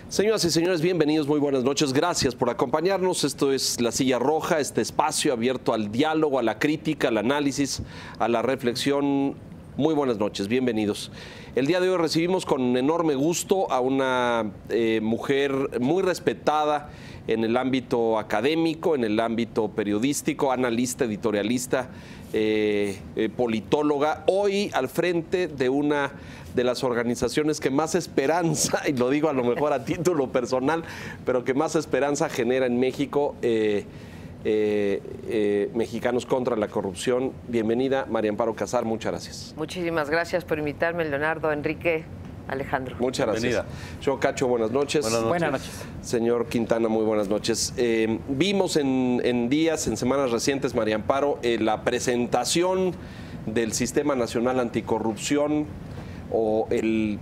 Señoras y señores, bienvenidos, muy buenas noches. Gracias por acompañarnos. Esto es La Silla Roja, este espacio abierto al diálogo, a la crítica, al análisis, a la reflexión. Muy buenas noches, bienvenidos. El día de hoy recibimos con enorme gusto a una mujer muy respetada en el ámbito académico, en el ámbito periodístico, analista, editorialista, politóloga, hoy al frente de una de las organizaciones que más esperanza, y lo digo a lo mejor a título personal, pero que más esperanza genera en México, Mexicanos contra la Corrupción. Bienvenida, María Amparo Casar, muchas gracias. Muchísimas gracias por invitarme, Leonardo, Enrique, Alejandro. Muchas gracias. Yo, Cacho, buenas noches. Buenas noches. Señor Quintana, muy buenas noches. Vimos en semanas recientes, María Amparo, la presentación del Sistema Nacional Anticorrupción, o el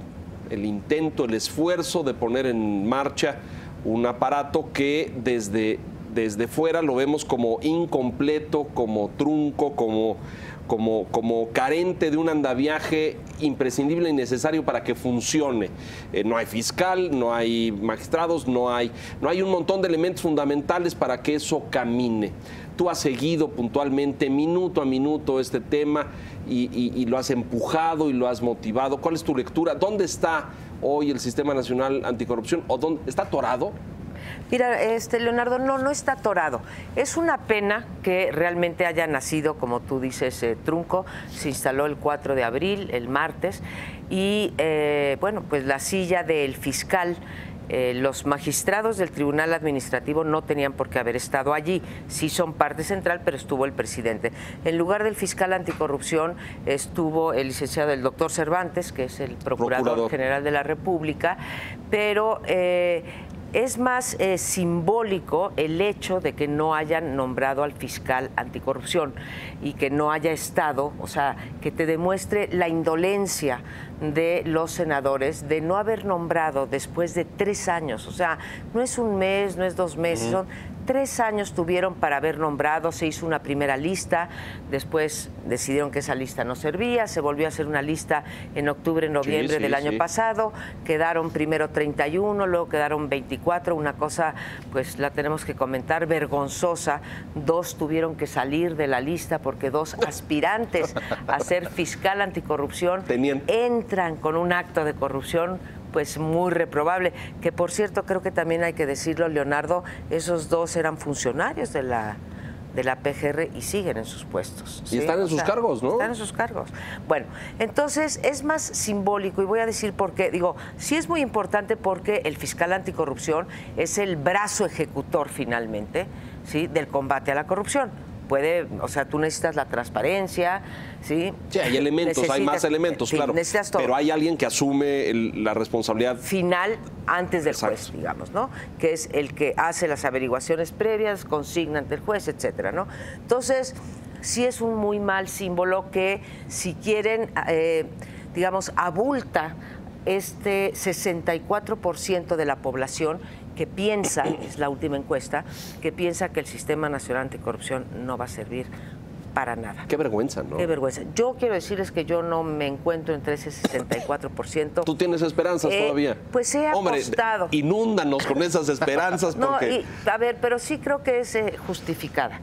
intento, el esfuerzo de poner en marcha un aparato que desde fuera lo vemos como incompleto, como trunco, como carente de un andamiaje imprescindible y necesario para que funcione. No hay fiscal, no hay magistrados, no hay un montón de elementos fundamentales para que eso camine. Tú has seguido puntualmente, minuto a minuto, este tema y lo has empujado y lo has motivado. ¿Cuál es tu lectura? ¿Dónde está hoy el Sistema Nacional Anticorrupción? ¿O dónde está atorado? Mira, Leonardo, no está atorado. Es una pena que realmente haya nacido, como tú dices, trunco. Se instaló el 4 de abril, el martes, y bueno, pues la silla del fiscal. Los magistrados del Tribunal Administrativo no tenían por qué haber estado allí. Sí son parte central, pero estuvo el presidente. En lugar del fiscal anticorrupción estuvo el licenciado, el doctor Cervantes, que es el Procurador General de la República, pero es más simbólico el hecho de que no hayan nombrado al fiscal anticorrupción y que no haya estado, o sea, que te demuestre la indolencia de los senadores de no haber nombrado después de 3 años. O sea, no es un mes, no es 2 meses, son 3 años tuvieron para haber nombrado. Se hizo una primera lista, después decidieron que esa lista no servía, se volvió a hacer una lista en octubre, noviembre del año pasado, quedaron primero 31, luego quedaron 24, una cosa, pues la tenemos que comentar, vergonzosa. 2 tuvieron que salir de la lista porque 2 aspirantes a ser fiscal anticorrupción entran con un acto de corrupción pues muy reprobable, que por cierto creo que también hay que decirlo, Leonardo, esos 2 eran funcionarios de la PGR y siguen en sus puestos. Y están en sus cargos, ¿no? Están en sus cargos. Bueno, entonces es más simbólico y voy a decir por qué. Digo, sí es muy importante porque el fiscal anticorrupción es el brazo ejecutor finalmente, ¿sí?, del combate a la corrupción. Puede, o sea, tú necesitas la transparencia, ¿sí? Sí, hay elementos, hay más elementos, claro. Necesitas todo. Pero hay alguien que asume la responsabilidad final antes del juez, digamos, ¿no? Que es el que hace las averiguaciones previas, consigna ante el juez, etcétera, ¿no? Entonces, sí es un muy mal símbolo que, si quieren, digamos, abulta este 64% de la población que piensa, es la última encuesta, que piensa que el Sistema Nacional Anticorrupción no va a servir para nada. Qué vergüenza, ¿no? Qué vergüenza. Yo quiero decirles que yo no me encuentro entre ese 64%. ¿Tú tienes esperanzas todavía? Pues he apostado. Hombre, inúndanos con esas esperanzas. Porque... No, a ver, pero sí creo que es justificada.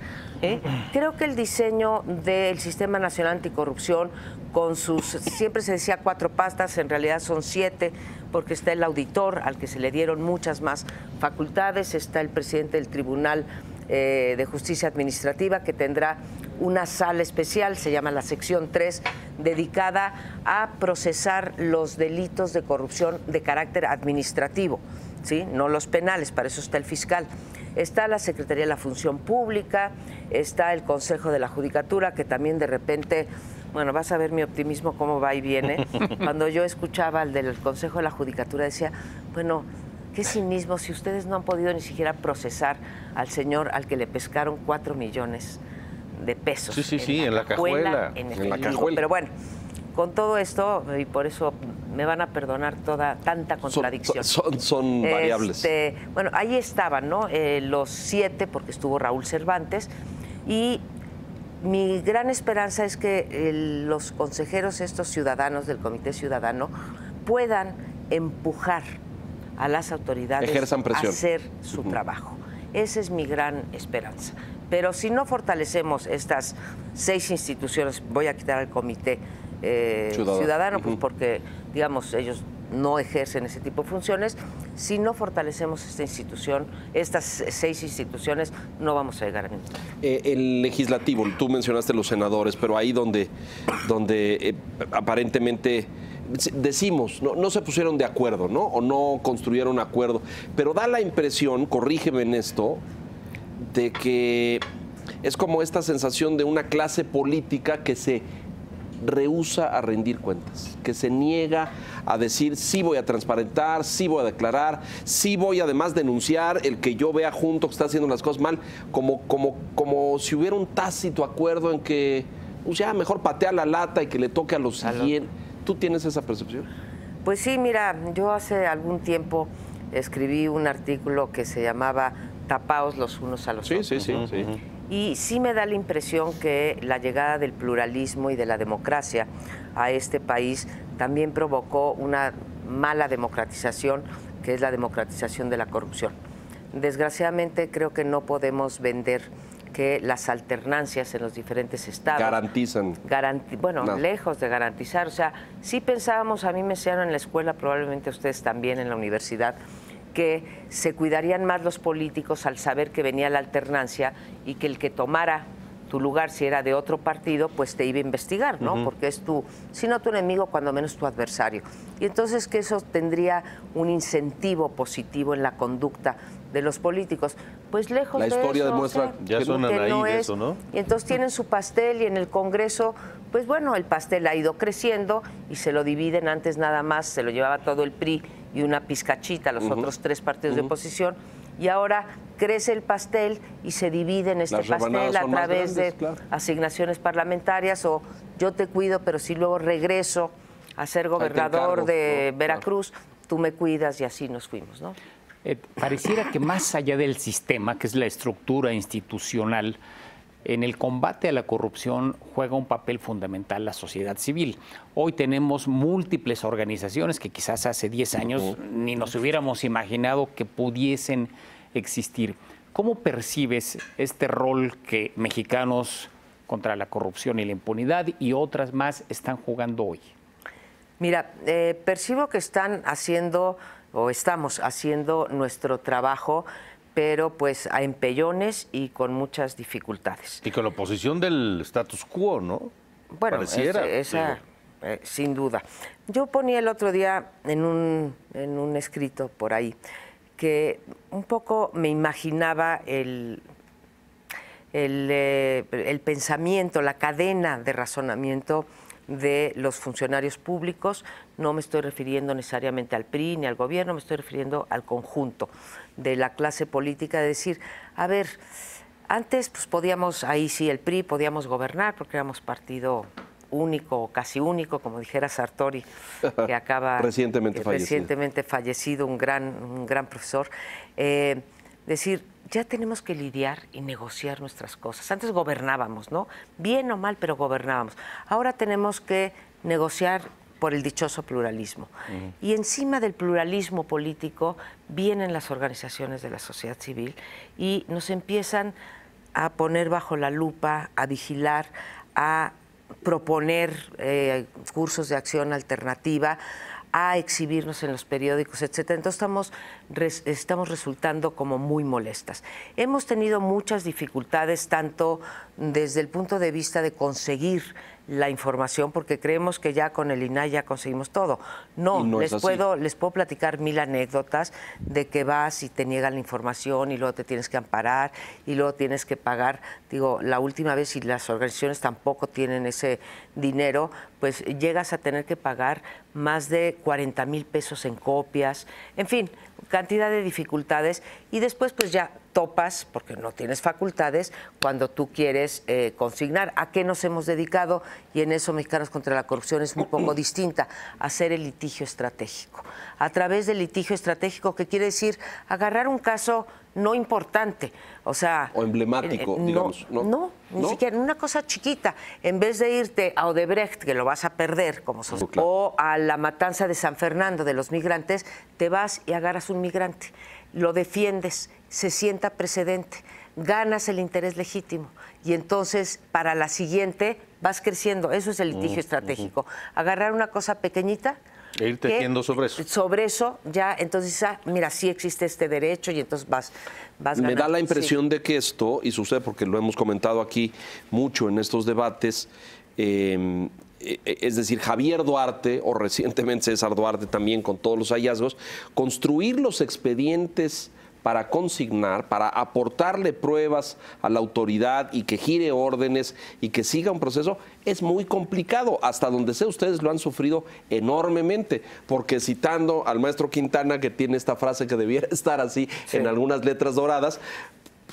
Creo que el diseño del Sistema Nacional Anticorrupción, con sus, siempre se decía 4 patas, en realidad son 7, porque está el auditor, al que se le dieron muchas más facultades, está el presidente del Tribunal de Justicia Administrativa, que tendrá una sala especial, se llama la sección 3, dedicada a procesar los delitos de corrupción de carácter administrativo, ¿sí?, no los penales, para eso está el fiscal. Está la Secretaría de la Función Pública, está el Consejo de la Judicatura, que también de repente, bueno, vas a ver mi optimismo cómo va y viene. Cuando yo escuchaba al del Consejo de la Judicatura decía, bueno, qué cinismo, si ustedes no han podido ni siquiera procesar al señor al que le pescaron 4 millones de pesos. Sí, en la cajuela. En la cajuela. Pero bueno, con todo esto, y por eso me van a perdonar tanta contradicción. Son variables. Bueno, ahí estaban, ¿no? Los 7, porque estuvo Raúl Cervantes, y mi gran esperanza es que los consejeros, estos ciudadanos del Comité Ciudadano, puedan empujar a las autoridades Ejerzan presión. a hacer su trabajo. Esa es mi gran esperanza. Pero si no fortalecemos estas 6 instituciones, voy a quitar al comité ciudadano, pues porque, digamos, ellos no ejercen ese tipo de funciones. Si no fortalecemos esta institución, estas 6 instituciones, no vamos a llegar a ningún lugar. El legislativo, tú mencionaste los senadores, pero ahí donde aparentemente decimos, no se pusieron de acuerdo, ¿no? O no construyeron un acuerdo, pero da la impresión, corrígeme en esto, de que es como esta sensación de una clase política que se rehúsa a rendir cuentas, que se niega a decir sí voy a transparentar, sí voy a declarar, sí voy además denunciar el que yo vea junto que está haciendo las cosas mal, como si hubiera un tácito acuerdo en que pues ya mejor patea la lata y que le toque a los siguientes. ¿Tú tienes esa percepción? Pues sí, mira, yo hace algún tiempo escribí un artículo que se llamaba Tapaos los unos a los otros. Sí. Y sí me da la impresión que la llegada del pluralismo y de la democracia a este país también provocó una mala democratización, que es la democratización de la corrupción. Desgraciadamente creo que no podemos vender que las alternancias en los diferentes estados garantizan. No. Lejos de garantizar. O sea, sí pensábamos, a mí me enseñaron en la escuela, probablemente ustedes también en la universidad, que se cuidarían más los políticos al saber que venía la alternancia y que el que tomara tu lugar, si era de otro partido, pues te iba a investigar, ¿no? Porque es si no tu enemigo, cuando menos tu adversario. Y entonces que eso tendría un incentivo positivo en la conducta de los políticos. Pues lejos de eso. La historia demuestra ya que suena ahí no de es. eso, ¿no? Y entonces tienen su pastel y en el Congreso, pues bueno, el pastel ha ido creciendo y se lo dividen. Antes nada más se lo llevaba todo el PRI y una pizcachita a los otros 3 partidos de oposición, y ahora crece el pastel y se divide en este pastel a través de asignaciones parlamentarias, o yo te cuido, pero si luego regreso a ser gobernador de Veracruz, tú me cuidas, y así nos fuimos, ¿no? Pareciera que más allá del sistema, que es la estructura institucional, en el combate a la corrupción juega un papel fundamental la sociedad civil. Hoy tenemos múltiples organizaciones que quizás hace 10 años ni nos hubiéramos imaginado que pudiesen existir. ¿Cómo percibes este rol que Mexicanos contra la Corrupción y la Impunidad y otras más están jugando hoy? Mira, percibo que están haciendo o estamos haciendo nuestro trabajo, pero pues a empellones y con muchas dificultades. Y con la oposición del status quo, ¿no? Bueno, pareciera, esa sin duda. Yo ponía el otro día en un escrito por ahí que un poco me imaginaba el pensamiento, la cadena de razonamiento de los funcionarios públicos. No me estoy refiriendo necesariamente al PRI ni al gobierno, me estoy refiriendo al conjunto de la clase política, de decir, a ver, antes pues podíamos, ahí sí el PRI, podíamos gobernar porque éramos partido único o casi único, como dijera Sartori, que acaba recientemente fallecido, un gran profesor. Decir, ya tenemos que lidiar y negociar nuestras cosas. Antes gobernábamos, ¿no? Bien o mal, pero gobernábamos. Ahora tenemos que negociar por el dichoso pluralismo. Y encima del pluralismo político vienen las organizaciones de la sociedad civil y nos empiezan a poner bajo la lupa, a vigilar, a proponer cursos de acción alternativa, a exhibirnos en los periódicos, etcétera. Entonces estamos resultando como muy molestas. Hemos tenido muchas dificultades, tanto desde el punto de vista de conseguir la información, porque creemos que ya con el INAI ya conseguimos todo. No les puedo platicar 1000 anécdotas de que vas y te niegan la información y luego te tienes que amparar y luego tienes que pagar. Digo, la última vez, y las organizaciones tampoco tienen ese dinero, pues llegas a tener que pagar más de 40,000 pesos en copias, en fin, cantidad de dificultades, y después pues ya topas, porque no tienes facultades, cuando tú quieres consignar. ¿A qué nos hemos dedicado? Y en eso Mexicanos contra la Corrupción es un poco distinta, a hacer el litigio estratégico. A través del litigio estratégico, que quiere decir agarrar un caso no importante, o sea... O emblemático, digamos. Ni siquiera, una cosa chiquita. En vez de irte a Odebrecht, que lo vas a perder, o a la matanza de San Fernando de los migrantes, te vas y agarras un migrante, lo defiendes, se sienta precedente, ganas el interés legítimo y entonces para la siguiente vas creciendo. Eso es el litigio estratégico. Agarrar una cosa pequeñita... E ir tejiendo sobre eso. Sobre eso, ya, entonces, mira, sí existe este derecho y entonces vas ganando. Me da la impresión de que esto, y sucede porque lo hemos comentado aquí mucho en estos debates, es decir, Javier Duarte, o recientemente César Duarte también con todos los hallazgos, construir los expedientes para consignar, para aportarle pruebas a la autoridad y que gire órdenes y que siga un proceso, es muy complicado. Hasta donde sé, ustedes lo han sufrido enormemente, porque citando al maestro Quintana, que tiene esta frase que debiera estar así en algunas letras doradas,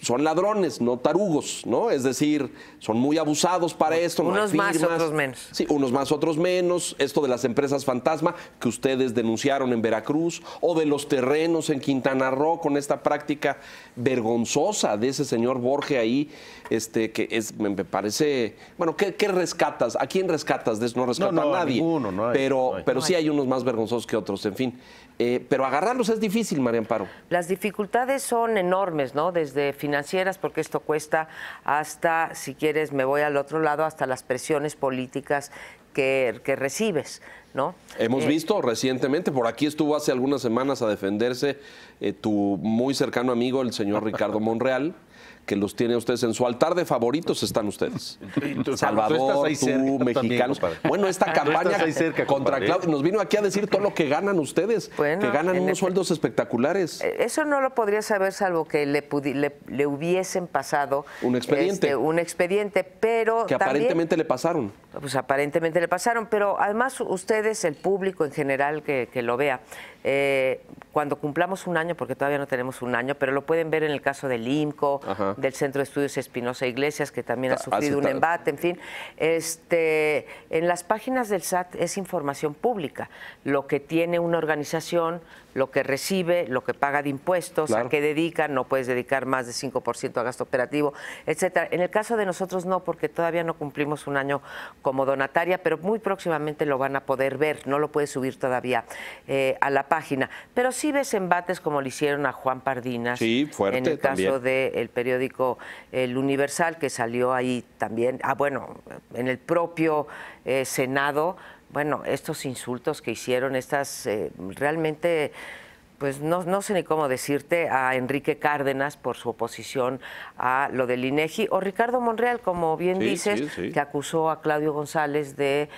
son ladrones, no tarugos, ¿no? Es decir, son muy abusados para esto. Unos más, otros menos. Sí, unos más, otros menos. Esto de las empresas fantasma que ustedes denunciaron en Veracruz, o de los terrenos en Quintana Roo, con esta práctica vergonzosa de ese señor Borge ahí, que es, me parece... Bueno, ¿qué rescatas? ¿A quién rescatas de eso? No rescata a nadie. Ninguno, no hay, pero sí hay unos más vergonzosos que otros, en fin. Pero agarrarlos es difícil, María Amparo. Las dificultades son enormes, ¿no? Desde financieras, porque esto cuesta, hasta, si quieres, me voy al otro lado, hasta las presiones políticas que recibes, ¿no? Hemos visto recientemente, por aquí estuvo hace algunas semanas a defenderse tu muy cercano amigo, el señor Ricardo Monreal, que los tiene ustedes en su altar de favoritos, están ustedes. Salvador, tú, mexicanos. Bueno, esta campaña contra Claudia nos vino aquí a decir todo lo que ganan ustedes, que ganan unos sueldos espectaculaulares. Eso no lo podría saber salvo que le hubiesen pasado un expediente, pero que también, aparentemente le pasaron. Pues aparentemente le pasaron, pero además ustedes, el público en general que lo vea, cuando cumplamos un año, porque todavía no tenemos un año, pero lo pueden ver en el caso del IMCO, del Centro de Estudios Espinosa Iglesias, que también ha sufrido un embate, en fin. En las páginas del SAT es información pública, lo que tiene una organización, lo que recibe, lo que paga de impuestos, a qué dedican, no puedes dedicar más de 5% a gasto operativo, etcétera. En el caso de nosotros no, porque todavía no cumplimos un año como donataria, pero muy próximamente lo van a poder ver, no lo puedes subir todavía a la página. Pero sí ves embates como le hicieron a Juan Pardinas, fuerte, en el caso también del periódico El Universal, que salió ahí también, en el propio Senado. Bueno, estos insultos que hicieron, realmente, pues no sé ni cómo decirte, a Enrique Cárdenas por su oposición a lo del INEGI, o Ricardo Monreal, como bien dices, que acusó a Claudio González de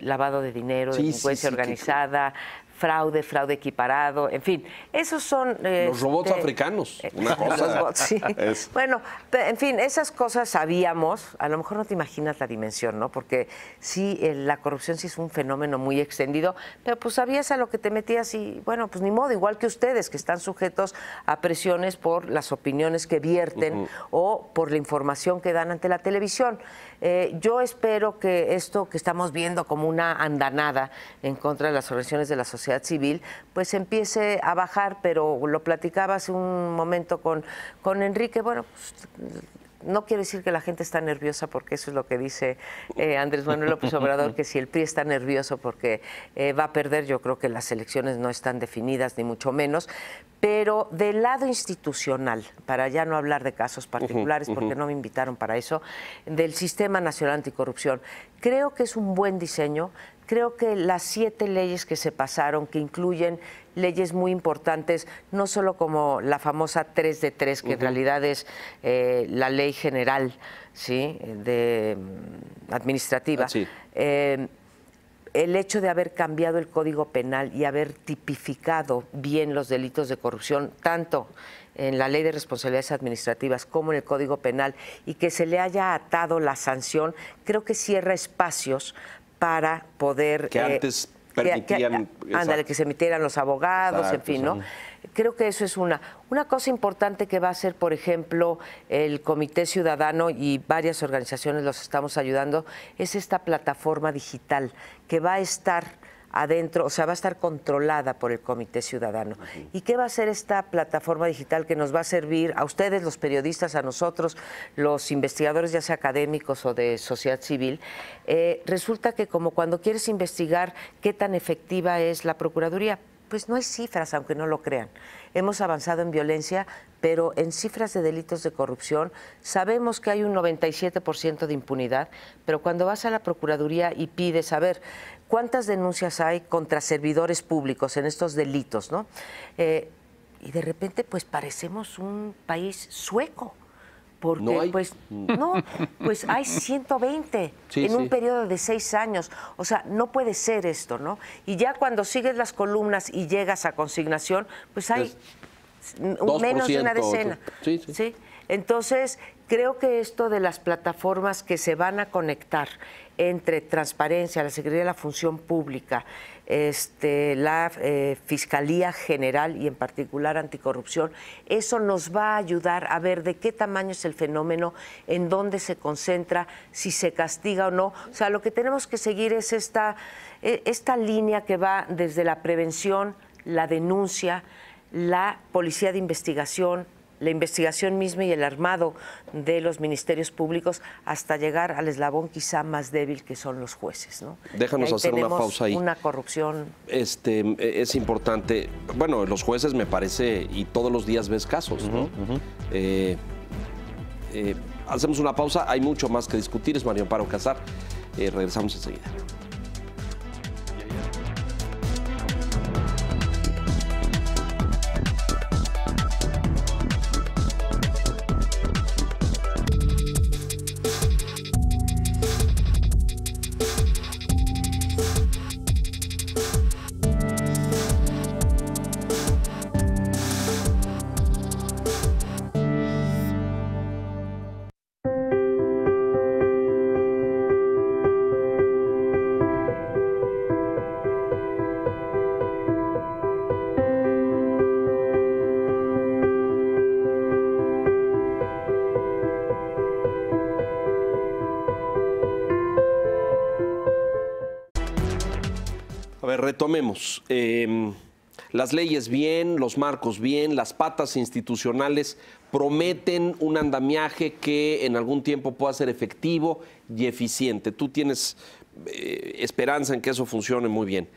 lavado de dinero, delincuencia organizada, fraude equiparado, en fin, esos son... Los robots africanos, una cosa. Bueno, en fin, esas cosas sabíamos, a lo mejor no te imaginas la dimensión, ¿no? Porque sí, la corrupción sí es un fenómeno muy extendido, pero pues sabías a lo que te metías y, bueno, pues ni modo, igual que ustedes, que están sujetos a presiones por las opiniones que vierten o por la información que dan ante la televisión. Yo espero que esto que estamos viendo como una andanada en contra de las organizaciones de la sociedad civil, pues empiece a bajar, pero lo platicaba hace un momento con Enrique, bueno, pues, no quiere decir que la gente está nerviosa, porque eso es lo que dice Andrés Manuel López Obrador, que si el PRI está nervioso porque va a perder, yo creo que las elecciones no están definidas, ni mucho menos, pero del lado institucional, para ya no hablar de casos particulares, porque no me invitaron para eso, del Sistema Nacional Anticorrupción, creo que es un buen diseño. Creo que las 7 leyes que se pasaron, que incluyen leyes muy importantes, no solo como la famosa 3 de 3, que en realidad es la ley general, ¿sí?, administrativa, el hecho de haber cambiado el Código Penal y haber tipificado bien los delitos de corrupción, tanto en la Ley de Responsabilidades Administrativas como en el Código Penal, y que se le haya atado la sanción, creo que cierra espacios para poder... Que antes permitían... que se emitieran los abogados, en fin, ¿no? Creo que eso es una cosa importante que va a ser, por ejemplo, el Comité Ciudadano, y varias organizaciones los estamos ayudando, es esta plataforma digital que va a estar adentro, o sea, va a estar controlada por el Comité Ciudadano. ¿Y qué va a hacer esta plataforma digital que nos va a servir a ustedes, los periodistas, a nosotros, los investigadores, ya sea académicos o de sociedad civil? Resulta que como cuando quieres investigar qué tan efectiva es la Procuraduría, pues no hay cifras, aunque no lo crean. Hemos avanzado en violencia, pero en cifras de delitos de corrupción sabemos que hay un 97% de impunidad, pero cuando vas a la Procuraduría y pides, a ver, ¿cuántas denuncias hay contra servidores públicos en estos delitos, no? Y de repente, pues parecemos un país sueco. Porque, no hay. Pues hay 120 en un periodo de 6 años. O sea, no puede ser esto, ¿no? Y ya cuando sigues las columnas y llegas a consignación, pues hay menos de una decena. Sí. Entonces, creo que esto de las plataformas que se van a conectar entre Transparencia, la Secretaría de la Función Pública, la Fiscalía General y en particular Anticorrupción, eso nos va a ayudar a ver de qué tamaño es el fenómeno, en dónde se concentra, si se castiga o no. O sea, lo que tenemos que seguir es esta línea que va desde la prevención, la denuncia, la policía de investigación, la investigación misma y el armado de los ministerios públicos hasta llegar al eslabón quizá más débil que son los jueces, ¿no? Déjanos hacer una pausa ahí. Una corrupción. Es importante. Bueno, los jueces me parece, y todos los días ves casos, ¿no? Hacemos una pausa, hay mucho más que discutir. Es María Amparo Casar. Regresamos enseguida. Retomemos. Las leyes bien, los marcos bien, las patas institucionales prometen un andamiaje que en algún tiempo pueda ser efectivo y eficiente. Tú tienes esperanza en que eso funcione muy bien.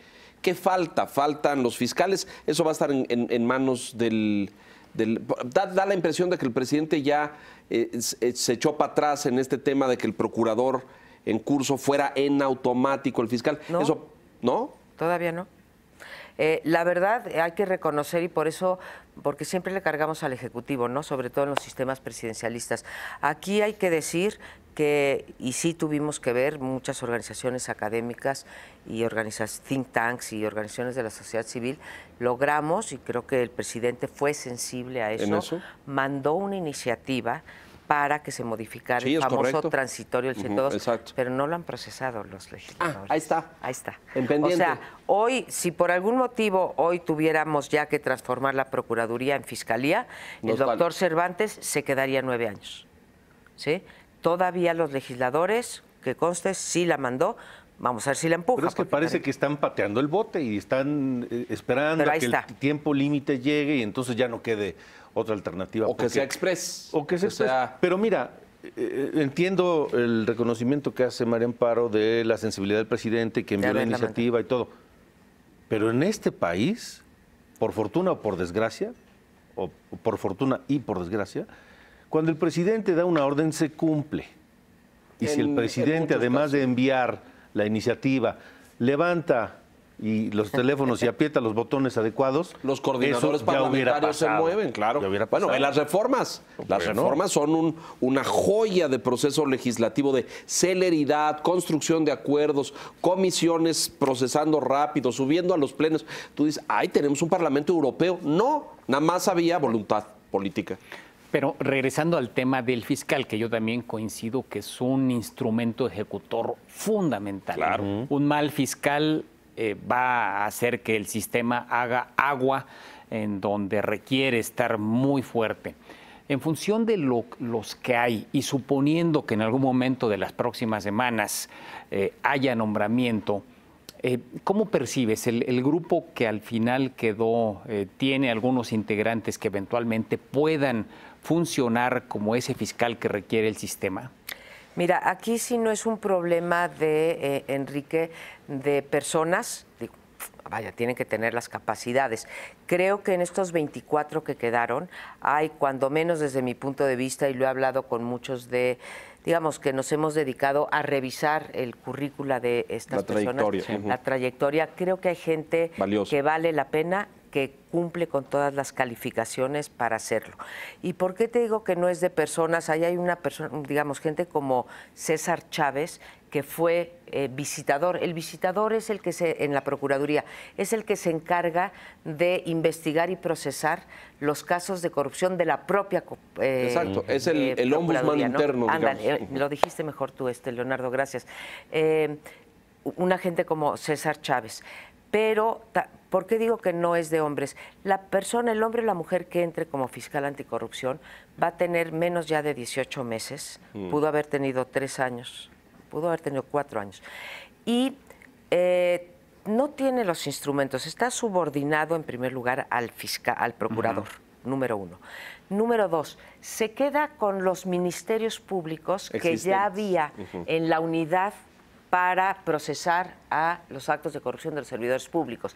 ¿Qué falta? ¿Faltan los fiscales? Eso va a estar en manos del da la impresión de que el presidente ya se echó para atrás en este tema de que el procurador en curso fuera en automático el fiscal. No. Eso, ¿no? Todavía no. La verdad, hay que reconocer, y por eso, porque siempre le cargamos al Ejecutivo, ¿no? Sobre todo en los sistemas presidencialistas. Aquí hay que decir que, y sí tuvimos que ver muchas organizaciones académicas y think tanks y organizaciones de la sociedad civil, logramos, y creo que el presidente fue sensible a eso, mandó una iniciativa para que se modificara el famoso transitorio del 102, pero no lo han procesado los legisladores. Ahí está. Ahí está. En pendiente. O sea, hoy, si por algún motivo hoy tuviéramos ya que transformar la Procuraduría en Fiscalía, el doctor Cervantes se quedaría 9 años. ¿Sí? Todavía los legisladores, que conste, sí la mandó. Vamos a ver si la empuja. Pero es que parece que están pateando el bote y están esperando a que el tiempo límite llegue y entonces ya no quede otra alternativa. O que sea express. O que sea. Pero mira, entiendo el reconocimiento que hace María Amparo de la sensibilidad del presidente, que envió la iniciativa y todo. Pero en este país, por fortuna o por desgracia, o por fortuna y por desgracia, cuando el presidente da una orden se cumple. Y si el presidente, además de enviar la iniciativa, levanta y los teléfonos y aprieta los botones adecuados, los coordinadores parlamentarios se mueven, claro. Bueno, las reformas. Las reformas son una joya de proceso legislativo, de celeridad, construcción de acuerdos, comisiones procesando rápido, subiendo a los plenos. Tú dices, ay, tenemos un Parlamento Europeo. No, nada más había voluntad política. Pero regresando al tema del fiscal, que yo también coincido que es un instrumento ejecutor fundamental. Claro. Un mal fiscal va a hacer que el sistema haga agua en donde requiere estar muy fuerte. En función de los que hay y suponiendo que en algún momento de las próximas semanas haya nombramiento, ¿Cómo percibes el grupo que al final quedó, tiene algunos integrantes que eventualmente puedan funcionar como ese fiscal que requiere el sistema? Mira, aquí sí no es un problema de, Enrique, de personas, digo, vaya, tienen que tener las capacidades. Creo que en estos 24 que quedaron hay, cuando menos desde mi punto de vista, y lo he hablado con muchos de, digamos, que nos hemos dedicado a revisar el currícula de estas personas, la trayectoria, creo que hay gente valiosa, que vale la pena, que cumple con todas las calificaciones para hacerlo. ¿Y por qué te digo que no es de personas? Ahí hay una persona, digamos, gente como César Chávez, que fue visitador. El visitador es el que en la Procuraduría, es el que se encarga de investigar y procesar los casos de corrupción de la propia exacto, es el ombudsman interno, Ándale, lo dijiste mejor tú, Leonardo, gracias. Una gente como César Chávez. Pero, ¿por qué digo que no es de hombres? La persona, el hombre o la mujer que entre como fiscal anticorrupción va a tener menos ya de 18 meses, pudo haber tenido 3 años, pudo haber tenido 4 años, y no tiene los instrumentos, está subordinado en primer lugar al fiscal, al procurador, número 1. Número 2, se queda con los ministerios públicos que ya había en la unidad para procesar a los actos de corrupción de los servidores públicos.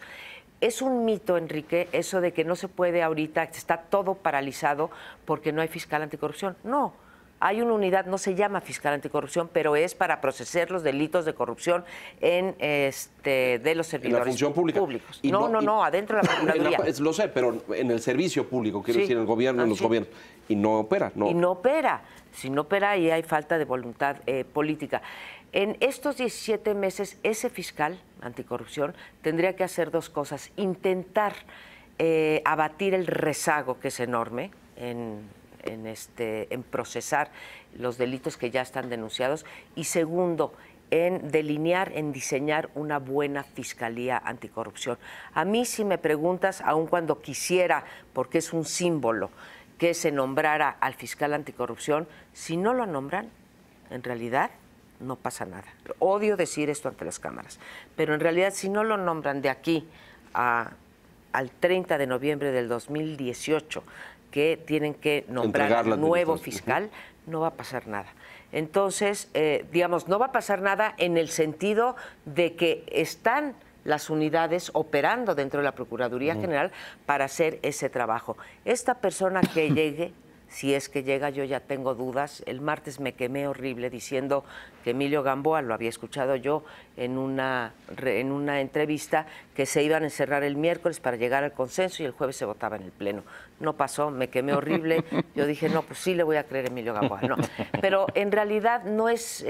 Es un mito, Enrique, eso de que no se puede ahorita, está todo paralizado porque no hay fiscal anticorrupción. No, hay una unidad, no se llama fiscal anticorrupción, pero es para procesar los delitos de corrupción de los servidores función pública. públicos. Y no, adentro de la Procuraduría. Lo sé, pero en el servicio público, quiero decir, en el gobierno, en los gobiernos. Y no opera, ¿no? Y no opera. Si no opera, ahí hay falta de voluntad política. En estos 17 meses, ese fiscal anticorrupción tendría que hacer 2 cosas. Intentar abatir el rezago, que es enorme, en procesar los delitos que ya están denunciados. Y segundo, en delinear, en diseñar una buena fiscalía anticorrupción. A mí, si me preguntas, aun cuando quisiera, porque es un símbolo, que se nombrara al fiscal anticorrupción, si no lo nombran, en realidad no pasa nada. Odio decir esto ante las cámaras, pero en realidad si no lo nombran de aquí al 30 de noviembre del 2018, que tienen que nombrar al nuevo fiscal, no va a pasar nada. Entonces, digamos, no va a pasar nada en el sentido de que están las unidades operando dentro de la Procuraduría General para hacer ese trabajo. Esta persona que llegue, si es que llega, yo ya tengo dudas. El martes me quemé horrible diciendo que Emilio Gamboa, lo había escuchado yo en una entrevista, que se iban a encerrar el miércoles para llegar al consenso y el jueves se votaba en el Pleno. No pasó, me quemé horrible. Yo dije, no, pues sí le voy a creer a Emilio Gamboa. No. Pero en realidad no es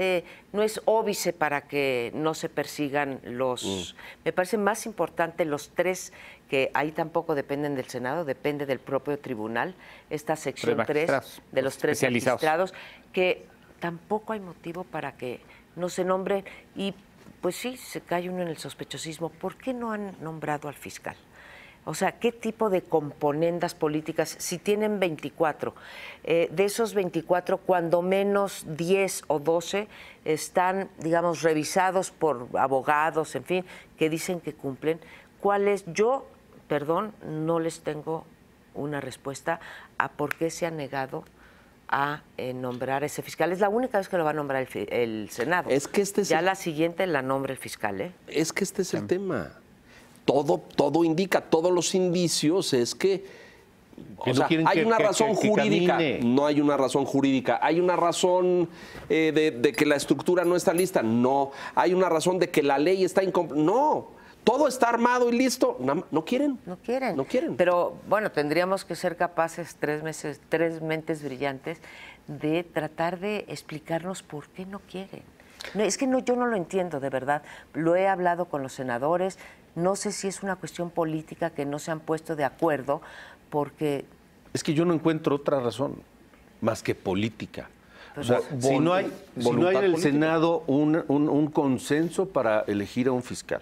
óbice para que no se persigan los... Me parece más importante los 3 que ahí tampoco dependen del Senado, depende del propio tribunal, esta sección 3 de los 3 magistrados, que tampoco hay motivo para que no se nombren. Y pues sí, se cae uno en el sospechosismo. ¿Por qué no han nombrado al fiscal? O sea, ¿qué tipo de componendas políticas? Si tienen 24, de esos 24, cuando menos 10 o 12 están, digamos, revisados por abogados, en fin, que dicen que cumplen. ¿Cuáles? Yo, perdón, no les tengo una respuesta a por qué se ha negado a nombrar a ese fiscal. Es la única vez que lo va a nombrar el Senado. Es que ya la siguiente la nombra el fiscal, ¿eh? Es que este es el tema. Todo indica, todos los indicios es que o sea, hay una razón jurídica. No hay una razón jurídica. Hay una razón de que la estructura no está lista. No. Hay una razón de que la ley está incompleta. No. Todo está armado y listo. No quieren. No quieren. No quieren. Pero bueno, tendríamos que ser capaces, 3 mentes brillantes, de tratar de explicarnos por qué no quieren. No, es que yo no lo entiendo, de verdad. Lo he hablado con los senadores. No sé si es una cuestión política que no se han puesto de acuerdo, porque... Es que yo no encuentro otra razón más que política. O sea, si no hay en el Senado un consenso para elegir a un fiscal,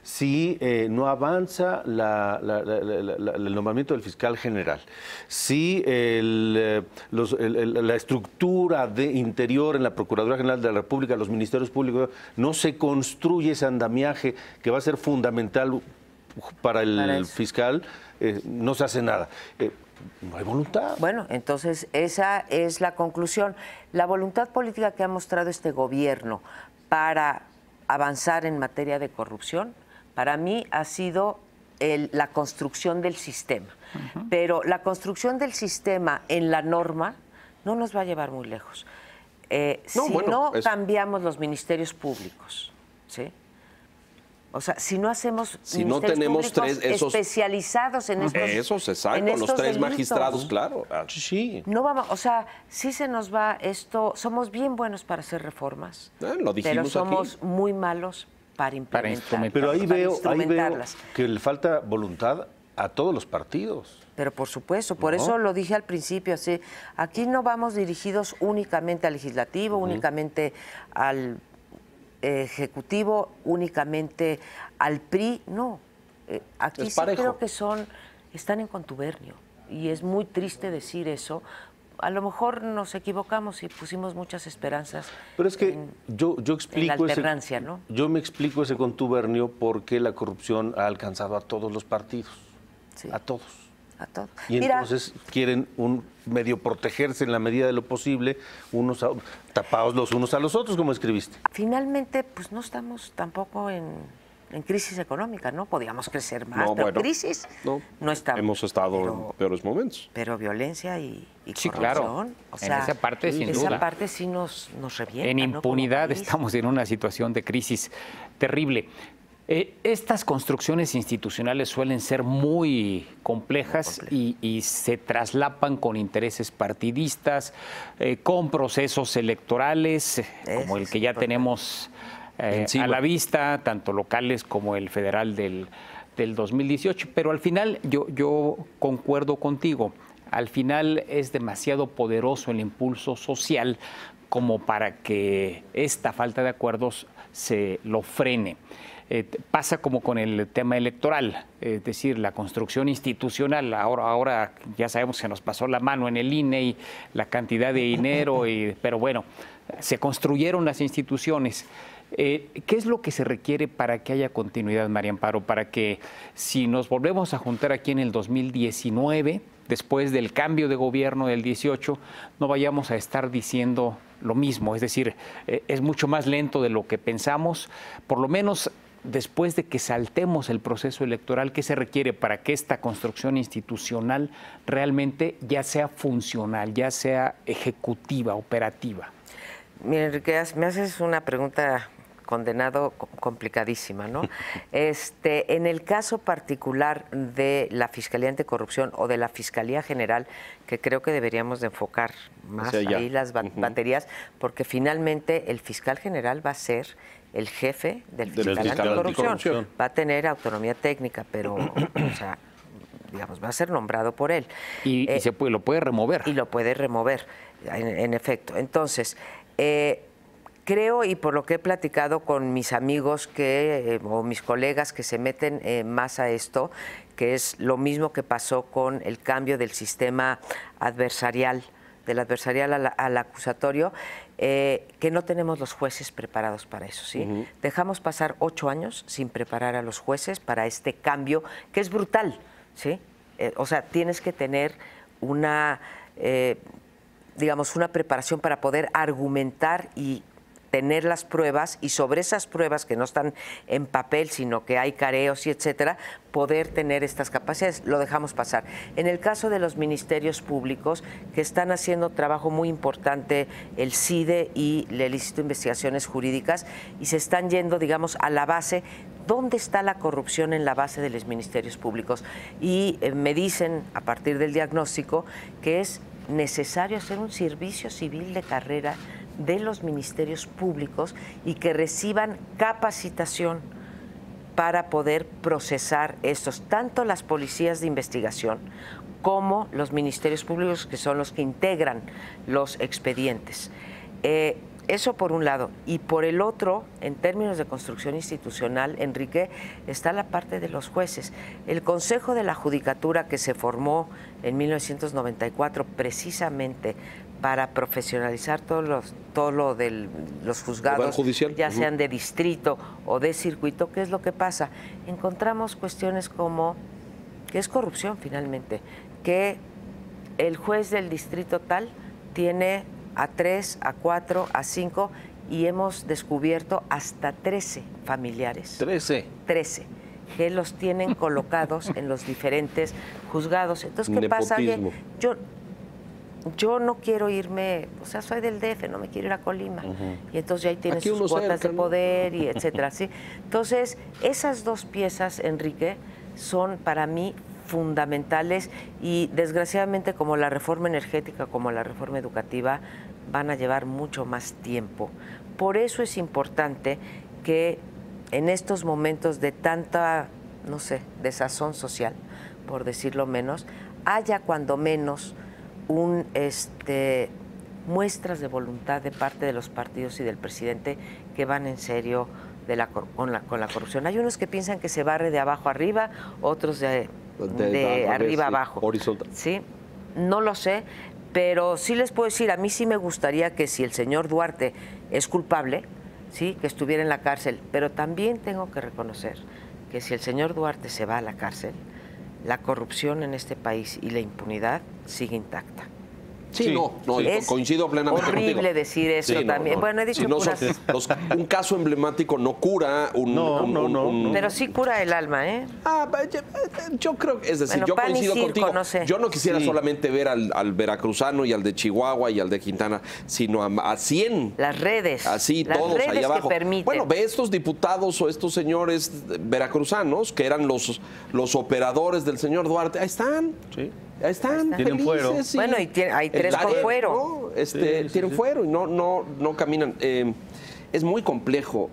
si no avanza el nombramiento del fiscal general, si la estructura de interior en la Procuraduría General de la República, los ministerios públicos, no se construye ese andamiaje que va a ser fundamental para el fiscal, no se hace nada. No hay voluntad. Bueno, entonces esa es la conclusión. La voluntad política que ha mostrado este gobierno para avanzar en materia de corrupción, para mí ha sido la construcción del sistema. Pero la construcción del sistema en la norma no nos va a llevar muy lejos. Cambiamos los ministerios públicos, ¿sí? O sea, si no hacemos tenemos especializados en estos esos, exacto, en estos los 3 delitos, magistrados, claro. Sí. No vamos, o sea, sí se nos va esto, somos bien buenos para hacer reformas, lo dijimos, pero somos aquí muy malos para implementar. Pero ahí veo que le falta voluntad a todos los partidos. Pero por supuesto, por eso lo dije al principio, así, aquí no vamos dirigidos únicamente al legislativo, únicamente al ejecutivo, únicamente al PRI, no. Aquí sí creo que están en contubernio y es muy triste decir eso. A lo mejor nos equivocamos y pusimos muchas esperanzas. Pero es que yo explico en la alternancia, ¿no? Yo me explico ese contubernio porque la corrupción ha alcanzado a todos los partidos, a todos. Y entonces quieren medio protegerse en la medida de lo posible, tapados los unos a los otros, como escribiste. Finalmente, pues no estamos tampoco en crisis económica, ¿no? Podíamos crecer más, pero crisis no estamos. Hemos estado en peores momentos. Pero violencia y sí, corrupción, claro. O sea, en esa parte, sin duda. Esa parte sí nos revienta. En impunidad estamos en una situación de crisis terrible. Estas construcciones institucionales suelen ser muy complejas y se traslapan con intereses partidistas, con procesos electorales, como el que ya tenemos a la vista, tanto locales como el federal del 2018. Pero al final, yo concuerdo contigo, al final es demasiado poderoso el impulso social como para que esta falta de acuerdos se lo frene. Pasa como con el tema electoral, es decir, la construcción institucional. Ahora ya sabemos que nos pasó la mano en el INE y la cantidad de dinero, pero bueno, se construyeron las instituciones. ¿Qué es lo que se requiere para que haya continuidad, María Amparo? Para que si nos volvemos a juntar aquí en el 2019, después del cambio de gobierno del 18, no vayamos a estar diciendo lo mismo. Es decir, es mucho más lento de lo que pensamos, por lo menos después de que saltemos el proceso electoral. ¿Qué se requiere para que esta construcción institucional realmente ya sea funcional, ya sea ejecutiva, operativa? Mira, Enrique, me haces una pregunta complicadísima, ¿no? En el caso particular de la Fiscalía Anticorrupción o de la Fiscalía General, que creo que deberíamos de enfocar más ahí las baterías, porque finalmente el fiscal general va a ser el jefe del fiscal anticorrupción. Va a tener autonomía técnica, pero, o sea, digamos, va a ser nombrado por él. Y lo puede remover. Y lo puede remover, en efecto. Entonces, creo, y por lo que he platicado con mis amigos o mis colegas que se meten más a esto, que es lo mismo que pasó con el cambio del sistema adversarial, del adversarial al acusatorio, que no tenemos los jueces preparados para eso, ¿sí? Dejamos pasar 8 años sin preparar a los jueces para este cambio, que es brutal, ¿sí? O sea, tienes que tener una preparación para poder argumentar y tener las pruebas, y sobre esas pruebas que no están en papel, sino que hay careos y etcétera, poder tener estas capacidades. Lo dejamos pasar. En el caso de los ministerios públicos, que están haciendo trabajo muy importante, el CIDE y el Instituto de Investigaciones Jurídicas, y se están yendo, digamos, a la base. ¿Dónde está la corrupción en la base de los ministerios públicos? Y me dicen, a partir del diagnóstico, que es necesario hacer un servicio civil de carrera de los ministerios públicos y que reciban capacitación para poder procesar estos, tanto las policías de investigación como los ministerios públicos, que son los que integran los expedientes. eso por un lado. Y por el otro, en términos de construcción institucional, Enrique, está la parte de los jueces. El Consejo de la Judicatura, que se formó en 1994 precisamente para profesionalizar todo lo de los juzgados, ya sean de distrito o de circuito. ¿Qué es lo que pasa? Encontramos cuestiones como que es corrupción finalmente, que el juez del distrito tal tiene a 3, a 4, a 5 y hemos descubierto hasta 13 familiares. 13 que los tienen colocados en los diferentes juzgados. Entonces, ¿qué pasa? Yo no quiero irme, o sea, soy del DF, no me quiero ir a Colima. Y entonces ahí tienes sus cuotas de poder y etcétera, ¿sí? Entonces, esas dos piezas, Enrique, son para mí fundamentales y desgraciadamente como la reforma energética, como la reforma educativa, van a llevar mucho más tiempo. Por eso es importante que en estos momentos de tanta, no sé, desazón social, por decirlo menos, haya cuando menos muestras de voluntad de parte de los partidos y del presidente que van en serio con la corrupción. Hay unos que piensan que se barre de abajo arriba, otros de arriba abajo. Horizontal. ¿Sí? No lo sé, pero sí les puedo decir, a mí sí me gustaría que si el señor Duarte es culpable, sí, que estuviera en la cárcel, pero también tengo que reconocer que si el señor Duarte se va a la cárcel, la corrupción en este país y la impunidad sigue intacta. Sí, coincido plenamente contigo. Es horrible decir eso también. Bueno, he dicho un caso emblemático no cura pero sí cura el alma, ¿eh? Yo creo, es decir, yo coincido contigo. No sé. Yo no quisiera solamente ver al veracruzano y al de Chihuahua y al de Quintana, sino a 100. Las redes. Así, las todos redes ahí abajo. Que permiten. Bueno, ve estos diputados o estos señores veracruzanos que eran los operadores del señor Duarte. Ahí están. Sí. Ahí están, tienen fuero. Bueno, y hay 3 con fuero. ¿No? Tienen fuero y no caminan. Es muy complejo.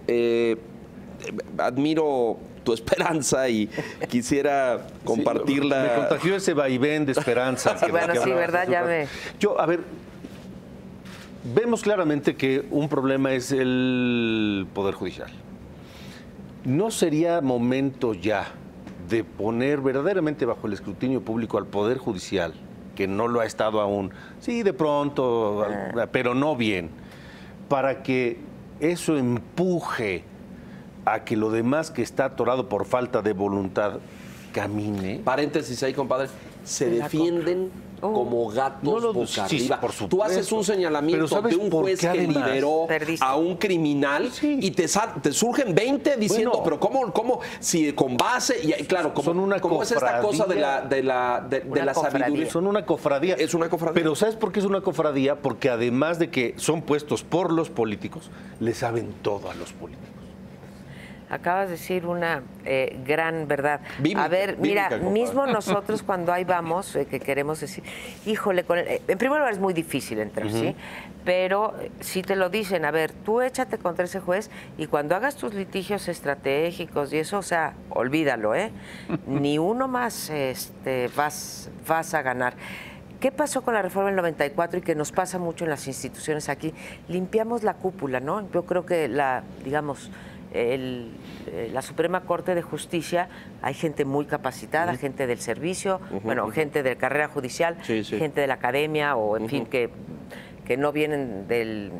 Admiro tu esperanza y quisiera compartirla. Me contagió ese vaivén de esperanza. Sí, bueno, sí, ¿verdad? Ya ve. A ver, vemos claramente que un problema es el Poder Judicial. ¿No sería momento ya de poner verdaderamente bajo el escrutinio público al Poder Judicial, que no lo ha estado aún, sí, de pronto, pero no bien, para que eso empuje a que lo demás que está atorado por falta de voluntad camine? Paréntesis ahí, compadre. Se defienden como gatos boca arriba. Tú haces un señalamiento de un juez que liberó a un criminal y te surgen 20 diciendo, pero ¿cómo? Si con base, y claro, ¿cómo es esta cosa de la sabiduría? Son una cofradía. Es una cofradía. Pero ¿sabes por qué es una cofradía? Porque además de que son puestos por los políticos, le saben todo a los políticos. Acabas de decir una gran verdad. Bíblica, a ver, mira, mismo nosotros cuando ahí vamos, que queremos decir, híjole, en primer lugar es muy difícil entrar, ¿sí? Pero si te lo dicen, a ver, tú échate contra ese juez y cuando hagas tus litigios estratégicos y eso, o sea, olvídalo, ¿eh? Ni uno más vas a ganar. ¿Qué pasó con la reforma del 94 y que nos pasa mucho en las instituciones aquí? Limpiamos la cúpula, ¿no? Yo creo que la Suprema Corte de Justicia, hay gente muy capacitada, gente del servicio, gente de carrera judicial, gente de la academia o en fin que no vienen de